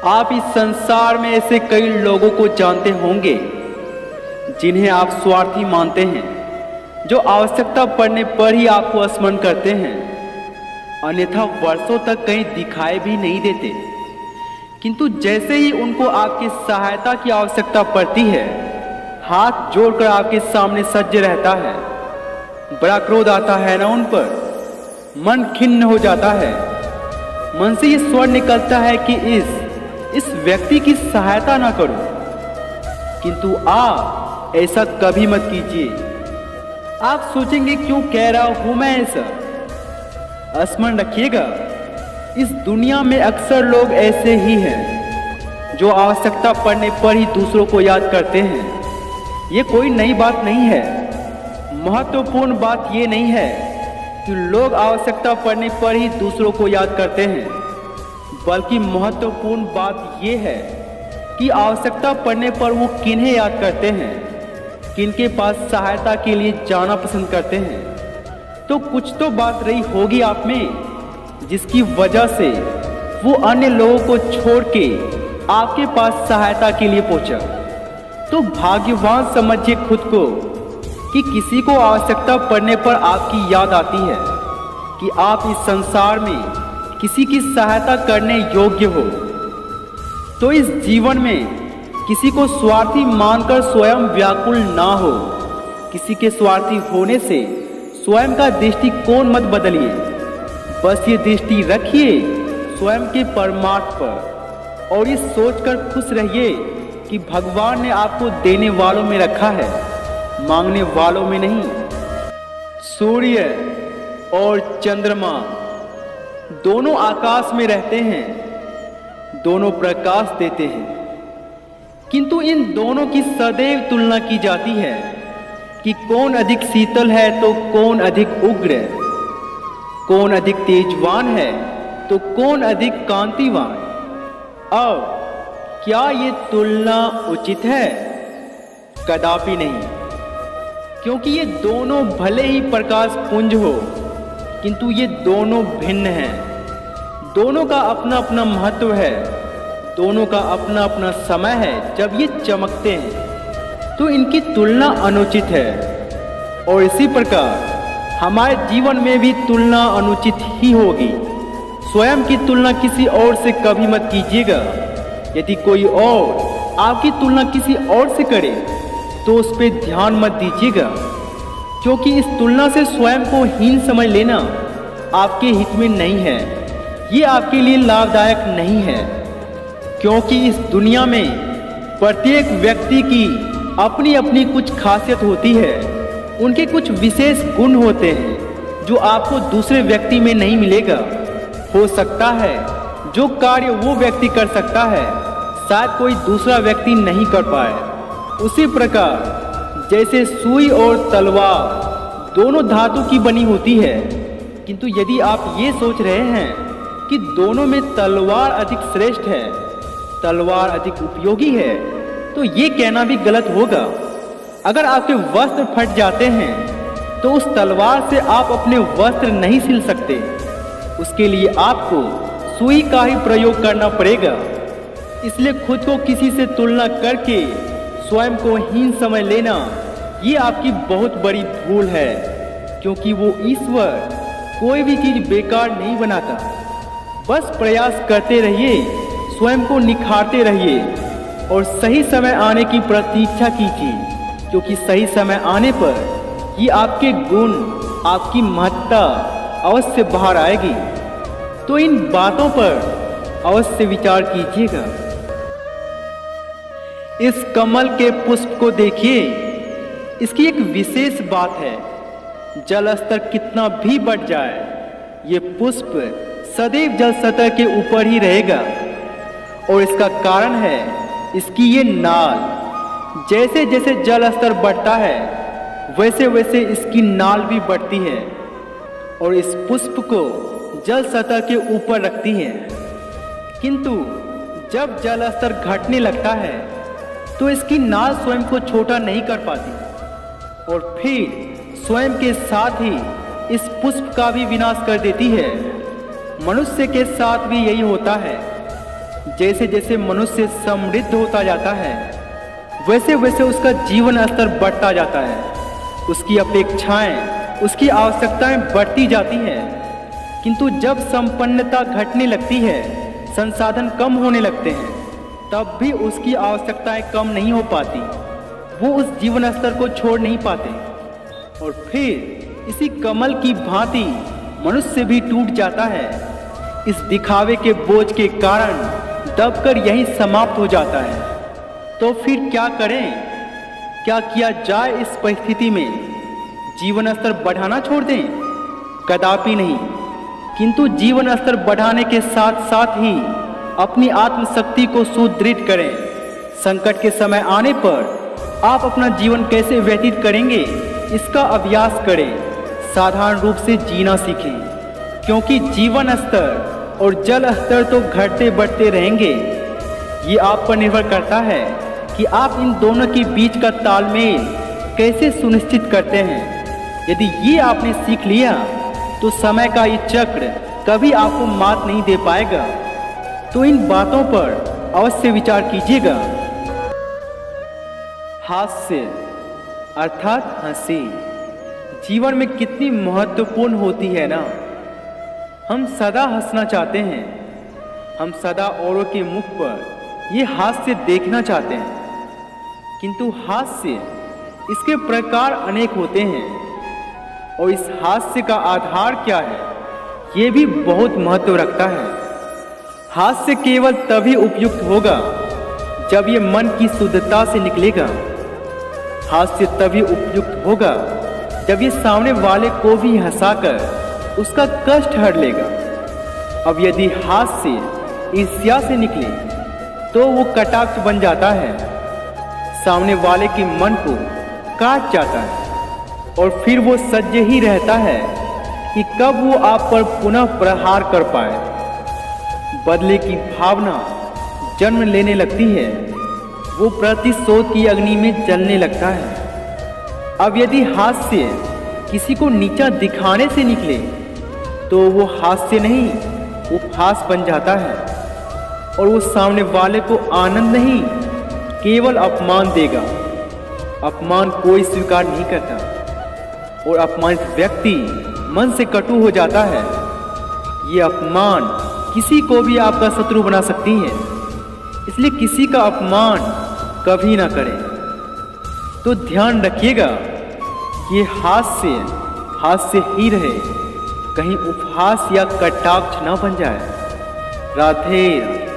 आप इस संसार में ऐसे कई लोगों को जानते होंगे जिन्हें आप स्वार्थी मानते हैं, जो आवश्यकता पड़ने पर ही आपको स्मरण करते हैं, अन्यथा वर्षों तक कहीं दिखाई भी नहीं देते। किंतु जैसे ही उनको आपकी सहायता की आवश्यकता पड़ती है, हाथ जोड़कर आपके सामने सज्ज रहता है। बड़ा क्रोध आता है ना उन पर, मन खिन्न हो जाता है, मन से ये स्वर निकलता है कि इस व्यक्ति की सहायता ना करो। किंतु आप ऐसा कभी मत कीजिए। आप सोचेंगे क्यों कह रहा हूं मैं ऐसा। स्मरण रखिएगा, इस दुनिया में अक्सर लोग ऐसे ही हैं जो आवश्यकता पड़ने पर ही दूसरों को याद करते हैं। ये कोई नई बात नहीं है। महत्वपूर्ण बात ये नहीं है कि लोग आवश्यकता पड़ने पर ही दूसरों को याद करते हैं, बल्कि महत्वपूर्ण बात यह है कि आवश्यकता पड़ने पर वो किन्हें याद करते हैं, किनके पास सहायता के लिए जाना पसंद करते हैं। तो कुछ तो बात रही होगी आप में, जिसकी वजह से वो अन्य लोगों को छोड़ के आपके पास सहायता के लिए पहुंचा। तो भाग्यवान समझिए खुद को कि किसी को आवश्यकता पड़ने पर आपकी याद आती है कि आप इस संसार में किसी की सहायता करने योग्य हो। तो इस जीवन में किसी को स्वार्थी मानकर स्वयं व्याकुल ना हो। किसी के स्वार्थी होने से स्वयं का दृष्टिकोण मत बदलिए। बस ये दृष्टि रखिए स्वयं के परमार्थ पर, और ये सोचकर खुश रहिए कि भगवान ने आपको देने वालों में रखा है, मांगने वालों में नहीं। सूर्य और चंद्रमा दोनों आकाश में रहते हैं, दोनों प्रकाश देते हैं, किंतु इन दोनों की सदैव तुलना की जाती है कि कौन अधिक शीतल है तो कौन अधिक उग्र है, कौन अधिक तेजवान है तो कौन अधिक कांतिवान। अब क्या ये तुलना उचित है? कदापि नहीं, क्योंकि ये दोनों भले ही प्रकाश पुंज हो, किंतु ये दोनों भिन्न हैं। दोनों का अपना अपना महत्व है, दोनों का अपना अपना समय है जब ये चमकते हैं। तो इनकी तुलना अनुचित है, और इसी प्रकार हमारे जीवन में भी तुलना अनुचित ही होगी। स्वयं की तुलना किसी और से कभी मत कीजिएगा। यदि कोई और आपकी तुलना किसी और से करे तो उस पर ध्यान मत दीजिएगा, क्योंकि इस तुलना से स्वयं को हीन समझ लेना आपके हित में नहीं है। ये आपके लिए लाभदायक नहीं है, क्योंकि इस दुनिया में प्रत्येक व्यक्ति की अपनी अपनी कुछ खासियत होती है। उनके कुछ विशेष गुण होते हैं जो आपको दूसरे व्यक्ति में नहीं मिलेगा। हो सकता है जो कार्य वो व्यक्ति कर सकता है, शायद कोई दूसरा व्यक्ति नहीं कर पाए। उसी प्रकार जैसे सुई और तलवार दोनों धातु की बनी होती है, किंतु यदि आप ये सोच रहे हैं कि दोनों में तलवार अधिक श्रेष्ठ है, तलवार अधिक उपयोगी है, तो ये कहना भी गलत होगा। अगर आपके वस्त्र फट जाते हैं तो उस तलवार से आप अपने वस्त्र नहीं सिल सकते। उसके लिए आपको सुई का ही प्रयोग करना पड़ेगा। इसलिए खुद को किसी से तुलना करके स्वयं को हीन समझ लेना ये आपकी बहुत बड़ी भूल है, क्योंकि वो ईश्वर कोई भी चीज बेकार नहीं बनाता। बस प्रयास करते रहिए, स्वयं को निखारते रहिए और सही समय आने की प्रतीक्षा कीजिए, क्योंकि सही समय आने पर ये आपके गुण, आपकी महत्ता अवश्य बाहर आएगी। तो इन बातों पर अवश्य विचार कीजिएगा। इस कमल के पुष्प को देखिए, इसकी एक विशेष बात है। जल स्तर कितना भी बढ़ जाए, ये पुष्प सदैव जल सतह के ऊपर ही रहेगा, और इसका कारण है इसकी ये नाल। जैसे जैसे जल स्तर बढ़ता है, वैसे वैसे इसकी नाल भी बढ़ती है और इस पुष्प को जल सतह के ऊपर रखती है। किंतु जब जल स्तर घटने लगता है तो इसकी नाल स्वयं को छोटा नहीं कर पाती, और फिर स्वयं के साथ ही इस पुष्प का भी विनाश कर देती है। मनुष्य के साथ भी यही होता है। जैसे जैसे मनुष्य समृद्ध होता जाता है वैसे वैसे उसका जीवन स्तर बढ़ता जाता है, उसकी अपेक्षाएं, उसकी आवश्यकताएं बढ़ती जाती हैं। किंतु जब संपन्नता घटने लगती है, संसाधन कम होने लगते हैं, तब भी उसकी आवश्यकताएं कम नहीं हो पाती, वो उस जीवन स्तर को छोड़ नहीं पाते और फिर इसी कमल की भांति मनुष्य भी टूट जाता है। इस दिखावे के बोझ के कारण दबकर यहीं समाप्त हो जाता है। तो फिर क्या करें, क्या किया जाए इस परिस्थिति में? जीवन स्तर बढ़ाना छोड़ दें? कदापि नहीं, किंतु जीवन स्तर बढ़ाने के साथ साथ ही अपनी आत्मशक्ति को सुदृढ़ करें। संकट के समय आने पर आप अपना जीवन कैसे व्यतीत करेंगे, इसका अभ्यास करें। साधारण रूप से जीना सीखें, क्योंकि जीवन स्तर और जल स्तर तो घटते बढ़ते रहेंगे। ये आप पर निर्भर करता है कि आप इन दोनों के बीच का तालमेल कैसे सुनिश्चित करते हैं। यदि ये आपने सीख लिया तो समय का ये चक्र कभी आपको मात नहीं दे पाएगा। तो इन बातों पर अवश्य विचार कीजिएगा। हास्य अर्थात हंसी जीवन में कितनी महत्वपूर्ण होती है ना। हम सदा हंसना चाहते हैं, हम सदा औरों के मुख पर ये हास्य देखना चाहते हैं, किंतु हास्य इसके प्रकार अनेक होते हैं और इस हास्य का आधार क्या है, ये भी बहुत महत्व रखता है। हास्य केवल तभी उपयुक्त होगा जब ये मन की शुद्धता से निकलेगा। हास्य तभी उपयुक्त होगा जब ये सामने वाले को भी हंसाकर उसका कष्ट हर लेगा। अब यदि हास्य ईर्ष्या से निकले तो वो कटाक्ष बन जाता है, सामने वाले के मन को काट जाता है और फिर वो सज्ज ही रहता है कि कब वो आप पर पुनः प्रहार कर पाए। बदले की भावना जन्म लेने लगती है, वो प्रतिशोध की अग्नि में जलने लगता है। अब यदि हास्य किसी को नीचा दिखाने से निकले तो वो हास्य नहीं, उपहास बन जाता है और वो सामने वाले को आनंद नहीं, केवल अपमान देगा। अपमान कोई स्वीकार नहीं करता और अपमानित व्यक्ति मन से कटु हो जाता है। ये अपमान किसी को भी आपका शत्रु बना सकती है, इसलिए किसी का अपमान कभी ना करें। तो ध्यान रखिएगा, ये हास्य ही रहे, कहीं उपहास या कटाक्ष ना बन जाए। राधे राधे।